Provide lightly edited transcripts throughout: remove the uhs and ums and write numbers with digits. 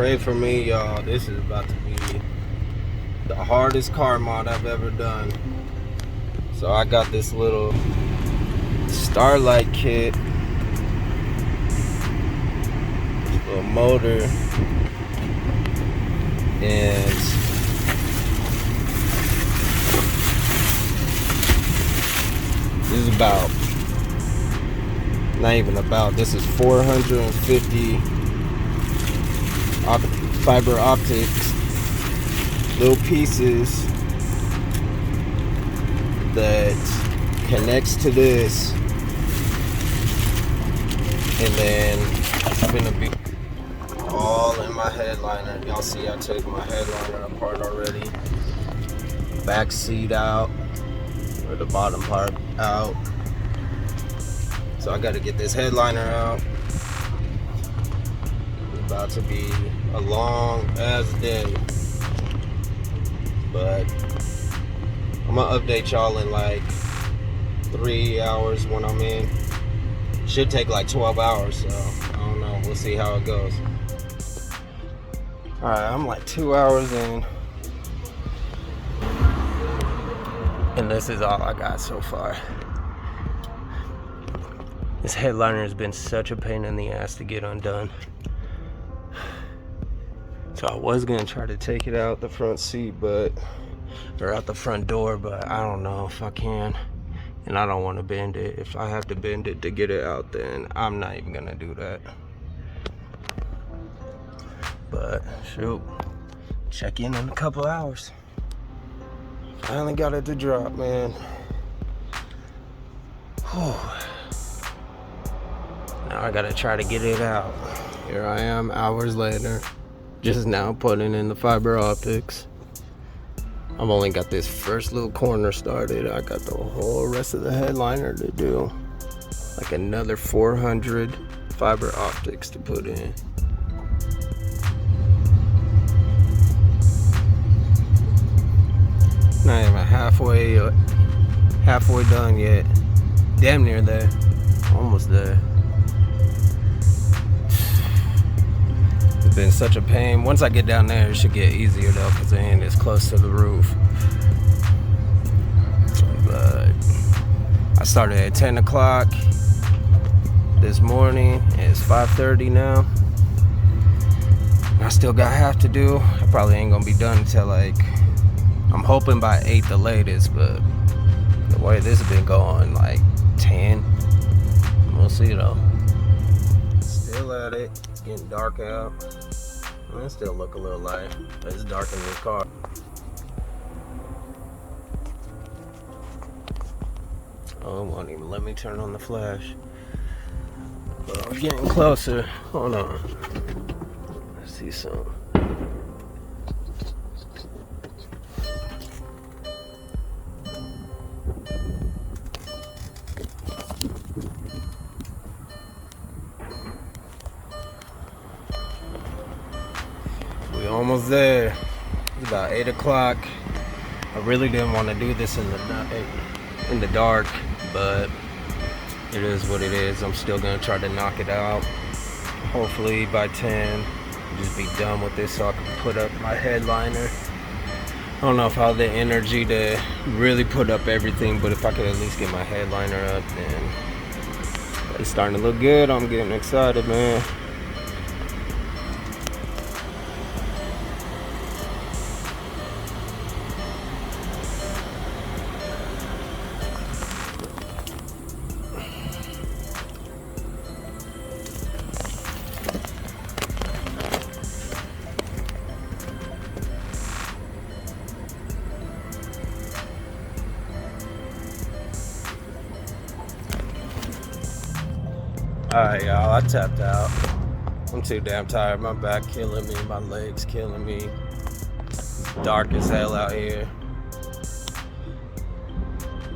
Pray for me, y'all. This is about to be the hardest car mod I've ever done. So I got this little Starlight kit, little motor, and this is about, not even about, this is 450 fiber optics, little pieces that connects to this, and then I'm gonna be all in my headliner. Y'all see I took my headliner apart already, back seat out, or the bottom part out. So I got to get this headliner out. It's about to be a long ass day, but I'm gonna update y'all in like 3 hours when I'm in. Should take like 12 hours, so I don't know. We'll see how it goes. All right, I'm like 2 hours in, and this is all I got so far. This headliner has been such a pain in the ass to get undone. So I was gonna try to take it out the front seat, or out the front door, but I don't know if I can. And I don't want to bend it. If I have to bend it to get it out, then I'm not even gonna do that. But shoot, check in a couple hours. Finally got it to drop, man. Whew. Now I gotta try to get it out. Here I am hours later, just now putting in the fiber optics. I've only got this first little corner started. I got the whole rest of the headliner to do. Like another 400 fiber optics to put in. Not even halfway done yet. Damn near there. Almost there. It's been such a pain. Once I get down there, it should get easier though, because the end is close to the roof. But I started at 10 o'clock this morning. It's 5:30 now. I still got half to do. I probably ain't gonna be done until like, I'm hoping by 8 the latest, but the way this has been going, like 10. We'll see though. Still at it. It's getting dark out. It still look a little light, but it's dark in this car. Oh, it won't even let me turn on the flash. But I'm getting closer. Hold on. Let's see some. We almost there. It's about 8 o'clock. I really didn't want to do this in the dark, but it is what it is. I'm still gonna try to knock it out. Hopefully by 10, just be done with this so I can put up my headliner. I don't know if I have the energy to really put up everything, but if I could at least get my headliner up, then it's starting to look good. I'm getting excited, man. Alright, y'all, I tapped out. I'm too damn tired. My back killing me, my legs killing me. It's dark as hell out here.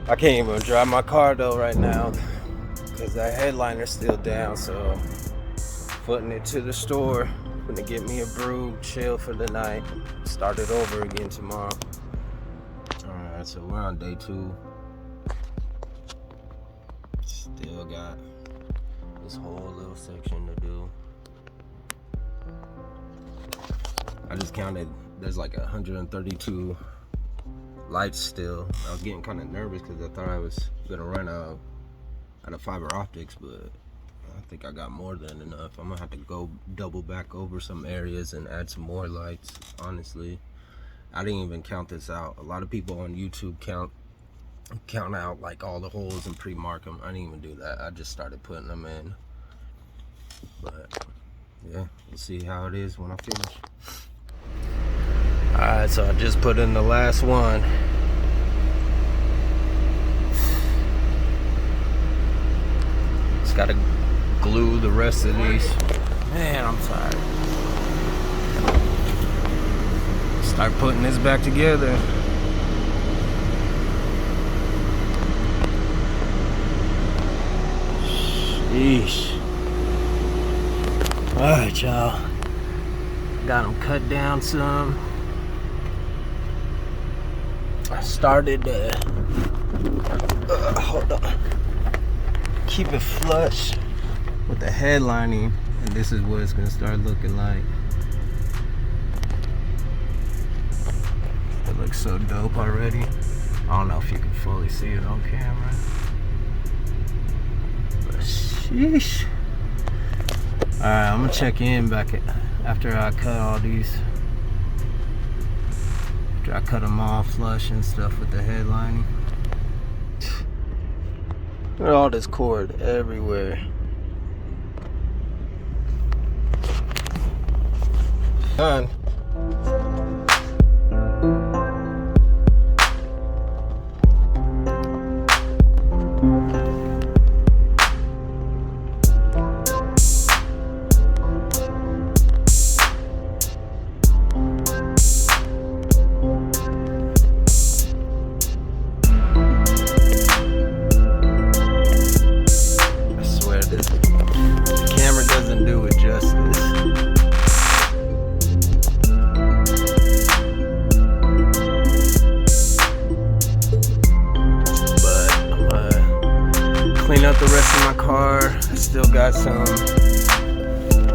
I can't even drive my car though right now because that headliner's still down, so footing it to the store. Gonna get me a brew, chill for the night, start it over again tomorrow. Alright, so we're on day 2. Still got this whole little section to do. I just counted, there's like 132 lights still. I was getting kind of nervous because I thought I was gonna run out of fiber optics, but I think I got more than enough. I'm gonna have to go double back over some areas and add some more lights. Honestly, I didn't even count this out. A lot of people on YouTube count out like all the holes and pre-mark them. I didn't even do that. I just started putting them in. But yeah, we'll see how it is when I finish. Alright, so I just put in the last one. Just gotta glue the rest of these. Man, I'm tired. Start putting this back together. Sheesh. Alright, y'all. Got them cut down some. I started hold on. Keep it flush with the headlining, and this is what it's gonna start looking like. It looks so dope already. I don't know if you can fully see it on camera, but sheesh. Alright, I'm gonna check in back after I cut all these. After I cut them all flush and stuff with the headlining. Look at all this cord everywhere. Done. The rest of my car. I still got some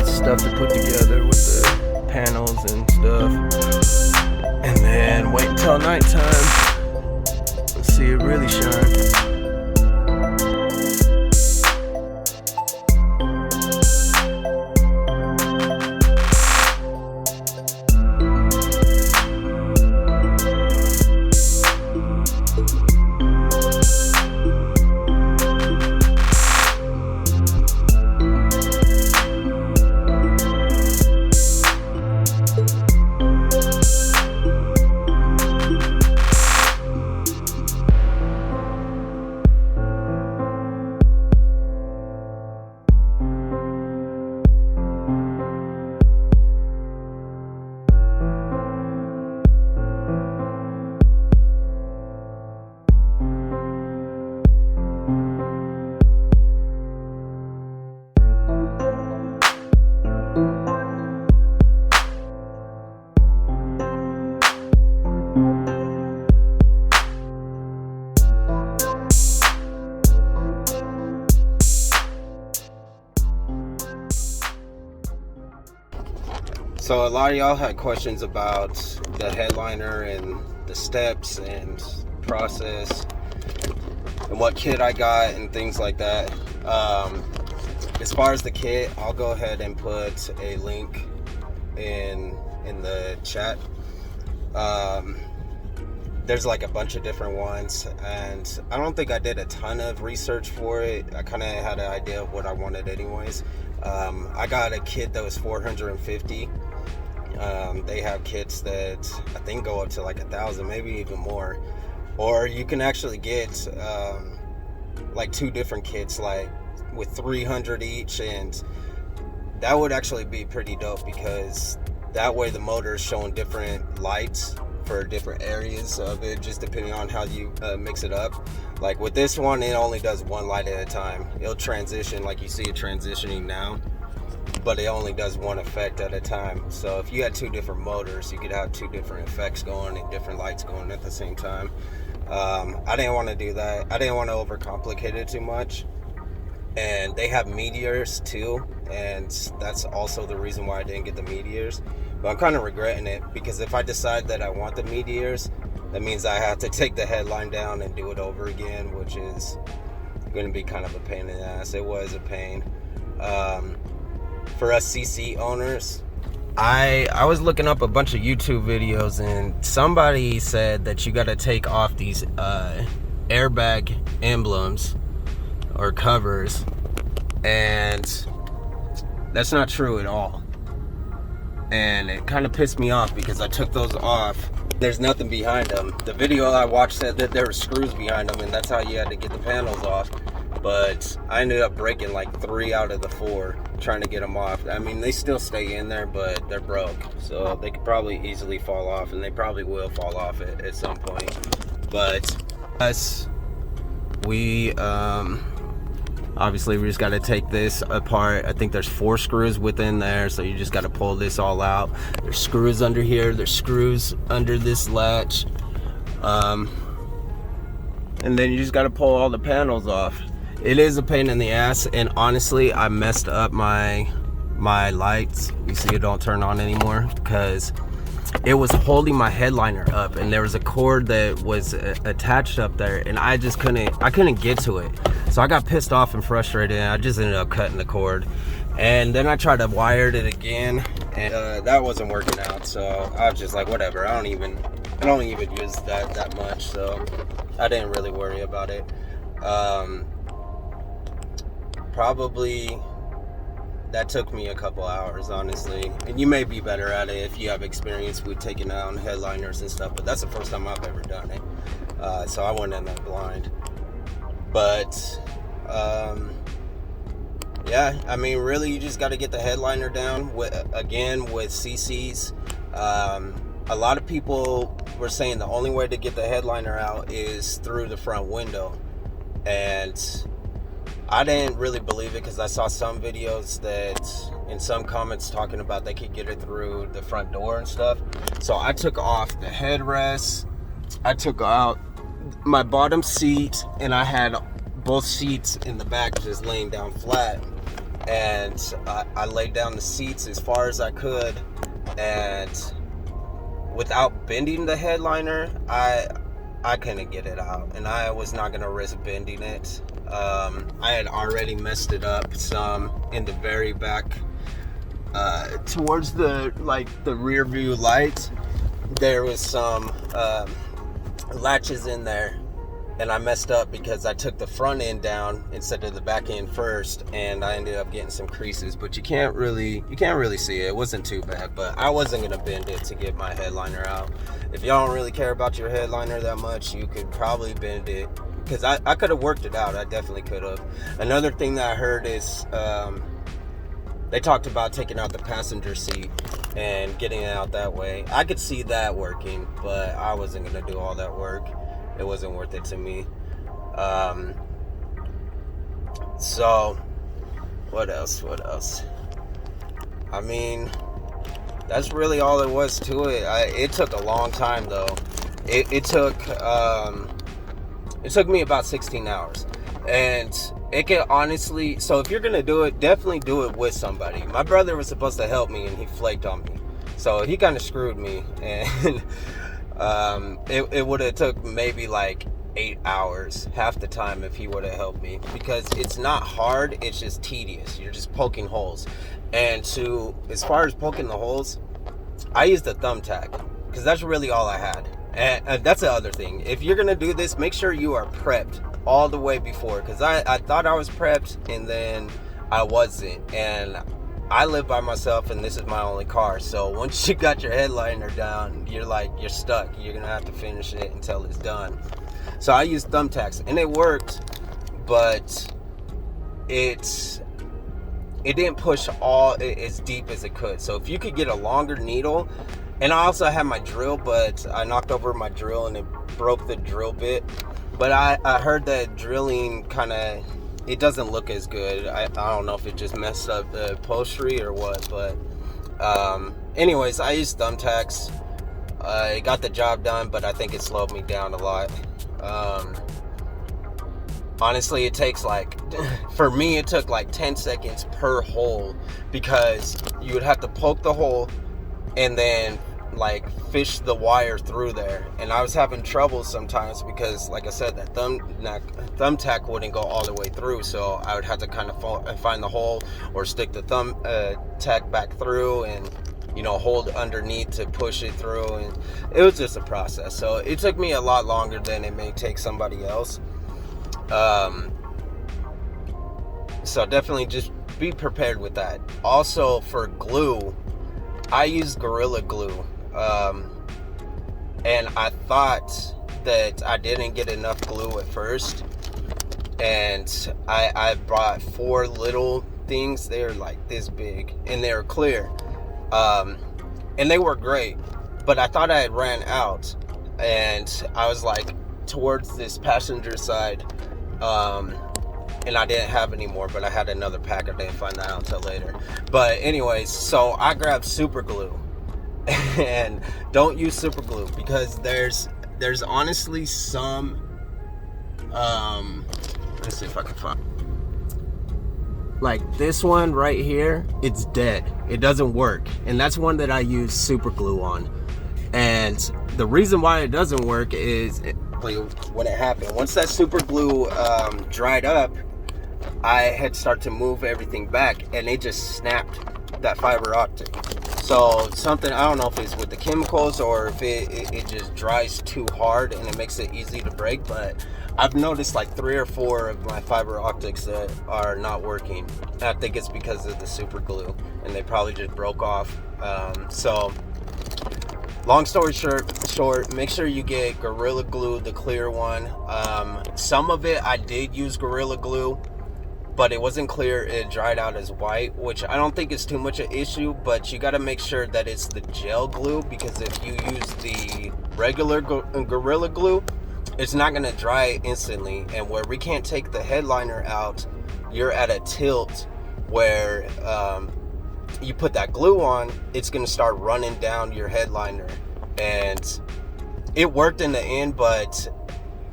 stuff to put together with the panels and stuff, and then wait until nighttime and see it really shine. So a lot of y'all had questions about the headliner and the steps and process and what kit I got and things like that. As far as the kit, I'll go ahead and put a link in the chat. There's like a bunch of different ones, and I don't think I did a ton of research for it. I kind of had an idea of what I wanted anyways. I got a kit that was $450. They have kits that I think go up to like 1,000, maybe even more. Or you can actually get like 2 different kits, like with 300 each, and that would actually be pretty dope, because that way the motor is showing different lights for different areas of it, just depending on how you mix it up. Like with this one, it only does one light at a time. It'll transition like you see it transitioning now, but it only does one effect at a time. So if you had 2 different motors, you could have 2 different effects going and different lights going at the same time. I didn't want to do that. I didn't want to overcomplicate it too much. And they have meteors too, and that's also the reason why I didn't get the meteors, But I'm kind of regretting it, because if I decide that I want the meteors, that means I have to take the headline down and do it over again, which is going to be kind of a pain in the ass. It was a pain. For us CC owners, I was looking up a bunch of YouTube videos, and somebody said that you got to take off these airbag emblems or covers, and that's not true at all. And it kind of pissed me off, because I took those off. There's nothing behind them. The video I watched said that there were screws behind them, and that's how you had to get the panels off. But I ended up breaking like 3 out of the 4 trying to get them off. I mean, they still stay in there, but they're broke, so they could probably easily fall off, and they probably will fall off at some point. But us, we obviously we just got to take this apart. I think there's 4 screws within there, so you just got to pull this all out. There's screws under here, there's screws under this latch, and then you just got to pull all the panels off. It is a pain in the ass, and honestly, I messed up my lights. You see, it don't turn on anymore because it was holding my headliner up, and there was a cord that was attached up there, and I couldn't get to it. So I got pissed off and frustrated, and I just ended up cutting the cord. And then I tried to wire it again, and that wasn't working out. So I was just like, whatever. I don't even use that much, so I didn't really worry about it. Probably that took me a couple hours, honestly. And you may be better at it if you have experience with taking down headliners and stuff, but that's the first time I've ever done it. So I went in there blind. But yeah, I mean, really, you just got to get the headliner down. With CCs, a lot of people were saying the only way to get the headliner out is through the front window, and I didn't really believe it, because I saw some videos that in some comments talking about they could get it through the front door and stuff. So I took off the headrest, I took out my bottom seat, and I had both seats in the back just laying down flat, and I laid down the seats as far as I could, and without bending the headliner, I couldn't get it out, and I was not gonna risk bending it. I had already messed it up some in the very back, towards the rear view lights. There was some latches in there, and I messed up because I took the front end down instead of the back end first, and I ended up getting some creases, but you can't really see it. It wasn't too bad, but I wasn't gonna bend it to get my headliner out. If y'all don't really care about your headliner that much, you could probably bend it, because I could have worked it out. I definitely could have. Another thing that I heard is they talked about taking out the passenger seat and getting it out that way. I could see that working, but I wasn't gonna do all that work. It wasn't worth it to me. So what else? I mean, that's really all there was to it. It took a long time though. It took me about 16 hours. And it can honestly, so if you're gonna do it, definitely do it with somebody. My brother was supposed to help me, and he flaked on me. So he kind of screwed me, and it would have took maybe like 8 hours, half the time, if he would have helped me, because it's not hard, it's just tedious. You're just poking holes. And as far as poking the holes, I used a thumbtack, because that's really all I had. And that's the other thing. If you're gonna do this, make sure you are prepped all the way before, because I thought I was prepped, and then I wasn't. And I live by myself, and this is my only car, so once you got your headliner down, you're stuck. You're gonna have to finish it until it's done. So I used thumbtacks, and it worked, but it didn't push all as deep as it could. So if you could get a longer needle, and I also had my drill, but I knocked over my drill and it broke the drill bit. But I heard that drilling it doesn't look as good. I don't know if it just messed up the upholstery or what, but anyways, I used thumbtacks. It got the job done, but I think it slowed me down a lot. Honestly, it takes for me, it took 10 seconds per hole, because you would have to poke the hole, and then like fish the wire through there. And I was having trouble sometimes because, like I said, that thumbtack wouldn't go all the way through, so I would have to kind of find the hole or stick the thumb tack back through and, you know, hold underneath to push it through. And it was just a process, so it took me a lot longer than it may take somebody else. So definitely just be prepared with that. Also, for glue, I use Gorilla Glue, and I thought that I didn't get enough glue at first, and I bought 4 little things. They're like this big and they're clear, and they were great, but I thought I had ran out, and I was like towards this passenger side, and I didn't have any more, but I had another pack. I didn't find that out until later. But anyways, so I grabbed super glue. And don't use super glue because there's honestly some, let's see if I can find, like this one right here, it's dead. It doesn't work. And that's one that I use super glue on. And the reason why it doesn't work is when it happened, once that super glue dried up, I had started to move everything back, and it just snapped that fiber optic. So something, I don't know if it's with the chemicals or if it just dries too hard and it makes it easy to break, but I've noticed like 3 or 4 of my fiber optics that are not working. I think it's because of the super glue, and they probably just broke off. So long story short, make sure you get Gorilla Glue, the clear one. Some of it I did use Gorilla Glue, but it wasn't clear. It dried out as white, which I don't think is too much an issue, but you got to make sure that it's the gel glue, because if you use the regular Gorilla Glue, it's not going to dry instantly. And where we can't take the headliner out, you're at a tilt where you put that glue on, it's going to start running down your headliner. And it worked in the end, but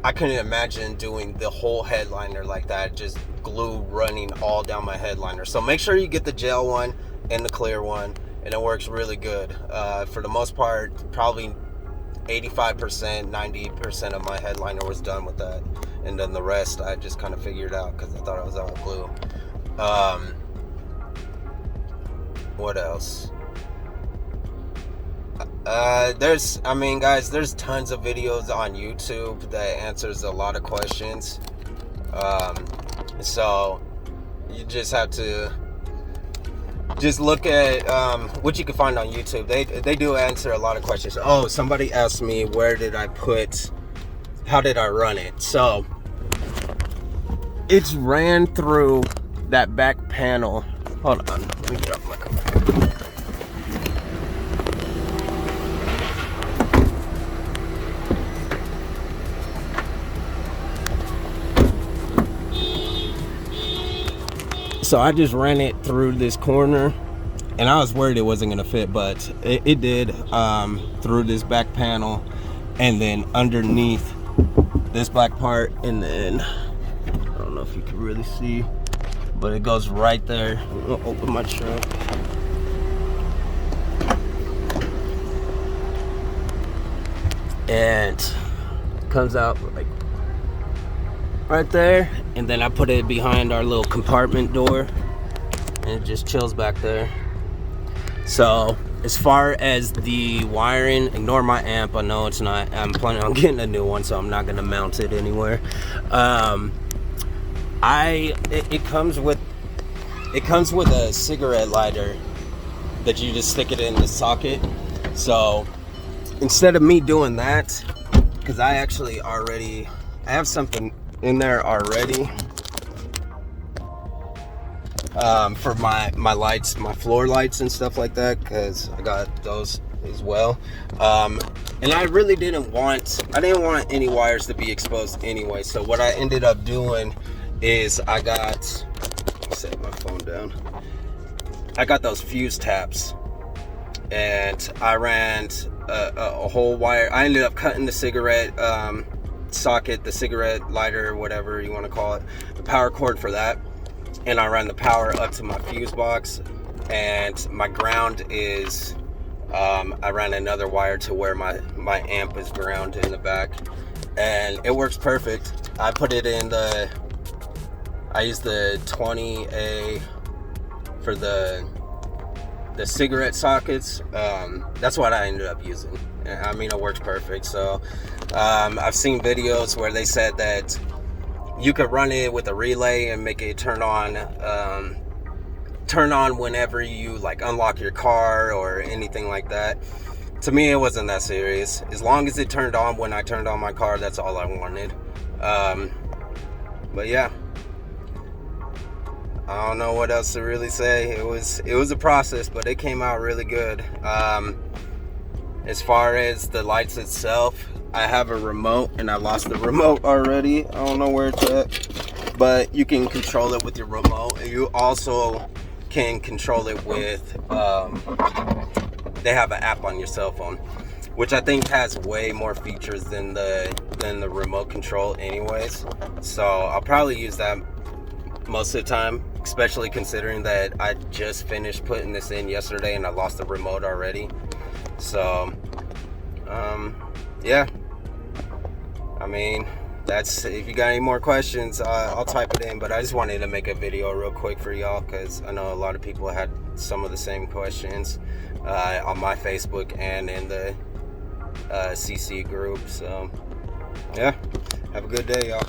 I couldn't imagine doing the whole headliner like that, just glue running all down my headliner. So make sure you get the gel one and the clear one, and it works really good. For the most part, probably 85%, 90% of my headliner was done with that. And then the rest I just kind of figured out because I thought it was all glue. What else? There's tons of videos on YouTube that answers a lot of questions. So you just have to just look at what you can find on YouTube. They do answer a lot of questions. Oh, somebody asked me how did I run it? So it's ran through that back panel. Hold on, let me get off my car. So I just ran it through this corner, and I was worried it wasn't gonna fit, but it did, through this back panel, and then underneath this black part, and then I don't know if you can really see, but it goes right there. I'm gonna open my trunk. And comes out like right there, and then I put it behind our little compartment door, and it just chills back there. So as far as the wiring, ignore my amp. I know it's not, I'm planning on getting a new one, so I'm not gonna mount it anywhere. It comes with a cigarette lighter that you just stick it in the socket. So instead of me doing that, because I have something in there already for my lights, my floor lights and stuff like that, because I got those as well. And I really didn't want any wires to be exposed anyway. So what I ended up doing is let me set my phone down. I got those fuse taps, and I ran a whole wire. I ended up cutting the cigarette socket, the cigarette lighter, or whatever you want to call it, the power cord for that, and I ran the power up to my fuse box, and my ground is I ran another wire to where my amp is grounded in the back, and it works perfect. I put it in I use the 20A for the cigarette sockets. That's what I ended up using. I mean, it works perfect. So I've seen videos where they said that you could run it with a relay and make it turn on whenever you like unlock your car or anything like that. To me, it wasn't that serious. As long as it turned on when I turned on my car, that's all I wanted. But yeah, I don't know what else to really say. It was a process, but it came out really good. As far as the lights itself, I have a remote and I lost the remote already. I don't know where it's at, but you can control it with your remote, and you also can control it with they have an app on your cell phone, which I think has way more features than the remote control anyways. So I'll probably use that most of the time, especially considering that I just finished putting this in yesterday and I lost the remote already. So yeah, I mean, that's, if you got any more questions, I'll type it in, but I just wanted to make a video real quick for y'all because I know a lot of people had some of the same questions on my Facebook and in the CC group. So yeah, have a good day, y'all.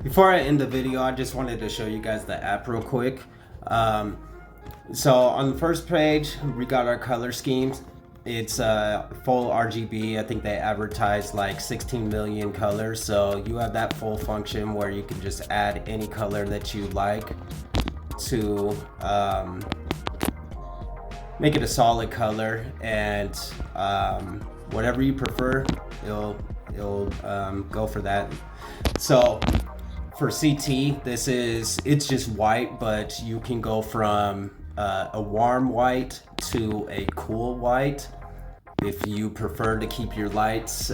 Before I end the video, I just wanted to show you guys the app real quick. So on the first page, we got our color schemes. It's full RGB. I think they advertise like 16 million colors. So you have that full function where you can just add any color that you like to make it a solid color, and whatever you prefer, it'll go for that. So for CT, it's just white, but you can go from a warm white to a cool white if you prefer to keep your lights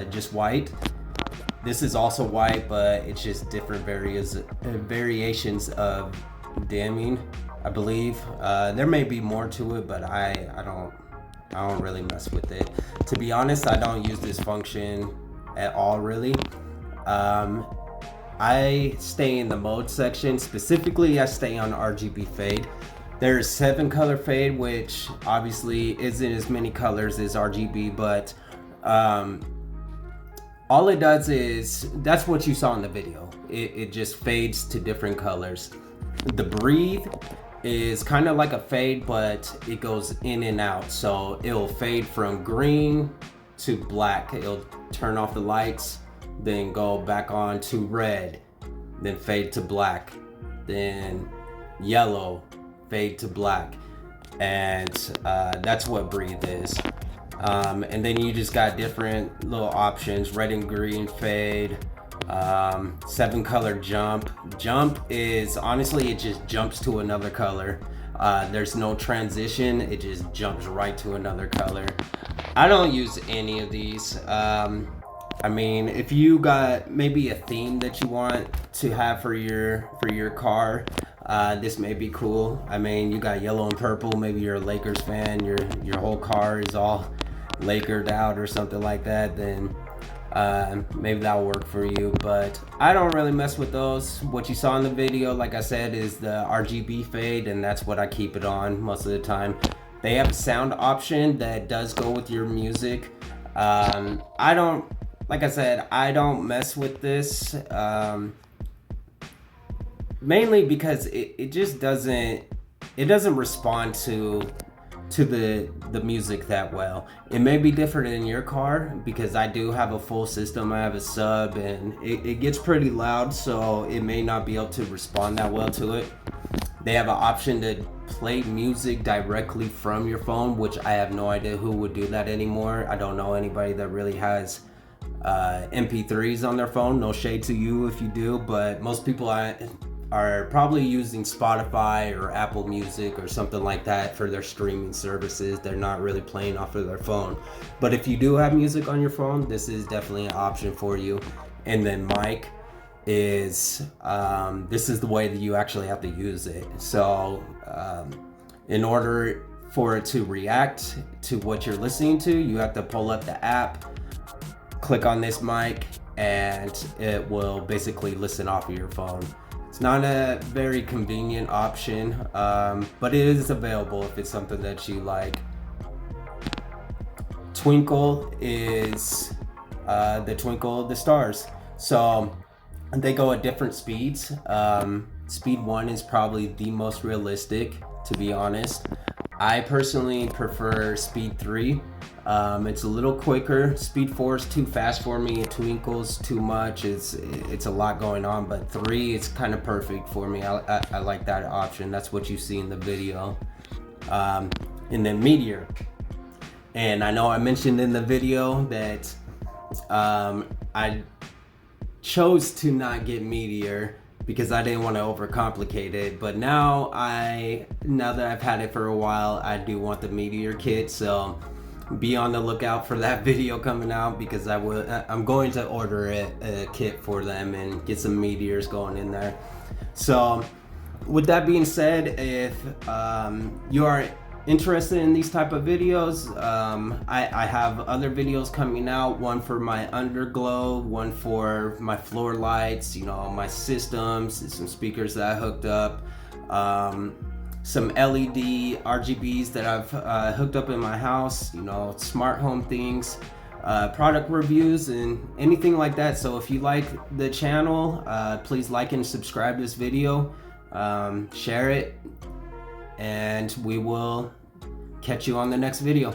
just white. This is also white, but it's just different variations of dimming, I believe. There may be more to it, but I don't really mess with it. To be honest, I don't use this function at all, really. I stay in the mode section. Specifically, I stay on RGB Fade. There's 7 color fade, which obviously isn't as many colors as RGB, but all it does is, that's what you saw in the video. It just fades to different colors. The breathe is kind of like a fade, but it goes in and out. So it'll fade from green to black. It'll turn off the lights, then go back on to red, then fade to black, then yellow, fade to black. And that's what breathe is. And then you just got different little options: red and green fade, 7 color jump. Jump is, honestly, it just jumps to another color. There's no transition, it just jumps right to another color. I don't use any of these. I mean, if you got maybe a theme that you want to have for your car, this may be cool. I mean, you got yellow and purple. Maybe you're a Lakers fan. Your whole car is all Lakered out or something like that. Then maybe that'll work for you. But I don't really mess with those. What you saw in the video, like I said, is the RGB fade, and that's what I keep it on most of the time. They have a sound option that does go with your music. I don't. Like I said, I don't mess with this, mainly because it just doesn't respond to the music that well. It may be different in your car because I do have a full system. I have a sub, and it gets pretty loud, so it may not be able to respond that well to it. They have an option to play music directly from your phone, which I have no idea who would do that anymore. I don't know anybody that really has MP3s on their phone. No shade to you if you do, but most people are probably using Spotify or Apple Music or something like that for their streaming services. They're not really playing off of their phone. But if you do have music on your phone, this is definitely an option for you. And then mic is this is the way that you actually have to use it. So in order for it to react to what you're listening to, you have to pull up the app, click on this mic, and it will basically listen off of your phone. It's not a very convenient option, but it is available if it's something that you like. Twinkle is the twinkle of the stars. So they go at different speeds. Speed 1 is probably the most realistic, to be honest. I personally prefer speed 3. It's a little quicker. Speed 4 is too fast for me. It twinkles too much. It's a lot going on, but 3 is kind of perfect for me. I like that option. That's what you see in the video. And then Meteor. And I know I mentioned in the video that I chose to not get Meteor because I didn't want to overcomplicate it, but now that I've had it for a while, I do want the Meteor kit. So be on the lookout for that video coming out, because I'm going to order a kit for them and get some Meteors going in there. So with that being said, if you are interested in these type of videos, I have other videos coming out, one for my underglow, one for my floor lights, my systems, some speakers that I hooked up, some LED RGBs that I've hooked up in my house, smart home things, product reviews, and anything like that. So if you like the channel, please like and subscribe this video, share it, and we will catch you on the next video.